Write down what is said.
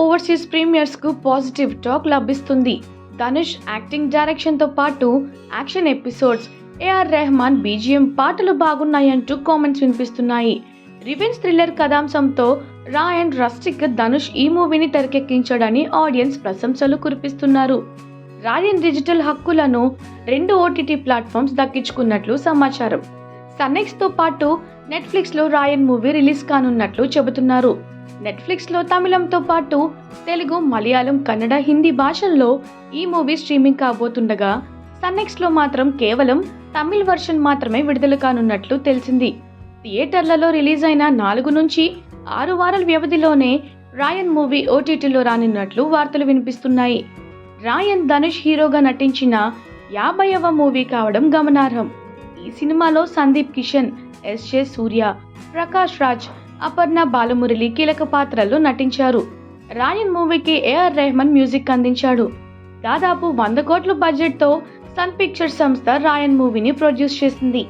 Overseas premieres కు positive talk లభిస్తుంది. Dhanush acting direction తో పాటు action episodes, AR Rahman BGM పాటలు బాగున్నాయంటూ కామెంట్స్ వినిపిస్తున్నాయి. రివెంజ్ థ్రిల్లర్ కథాంశంతో రాయన్ రస్టిక్ ధనుష్ ఈ మూవీని తెరకెక్కించాడని ఆడియన్స్ ప్రశంసలు కురిపిస్తున్నారు. రాయన్ డిజిటల్ హక్కులను 2 ఓటీటీ ప్లాట్ఫామ్స్ దక్కించుకున్నట్లు సమాచారం. సన్నెక్స్ తో పాటు నెట్ఫ్లిక్స్ లో రాయన్ మూవీ రిలీజ్ కానున్నట్లు చెబుతున్నారు. నెట్ఫ్లిక్స్ లో తమిళంతో పాటు తెలుగు, మలయాళం, కన్నడ, హిందీ భాషల్లో ఈ మూవీ స్ట్రీమింగ్ కాబోతుండగా సన్నెక్స్ లో మాత్రం కేవలం తమిళ్ వర్షన్ మాత్రమే విడుదల కానున్నట్లు తెలిసింది. థియేటర్లలో రిలీజ్ అయిన 4 నుంచి 6 వారాల వ్యవధిలోనే రాయన్ మూవీ ఓటీటీలో రానున్నట్లు వార్తలు వినిపిస్తున్నాయి. రాయన్ ధనుష్ హీరోగా నటించిన 50వ మూవీ కావడం గమనార్హం. ఈ సినిమాలో సందీప్ కిషన్, ఎస్.జె. సూర్య, ప్రకాష్ రాజ్, అపర్ణ బాలమురళి కీలక పాత్రల్లో నటించారు. రాయన్ మూవీకి ఏఆర్ రెహమాన్ మ్యూజిక్ అందించాడు. దాదాపు 100 కోట్ల బడ్జెట్తో సన్ పిక్చర్స్ సంస్థ రాయన్ మూవీని ప్రొడ్యూస్ చేసింది.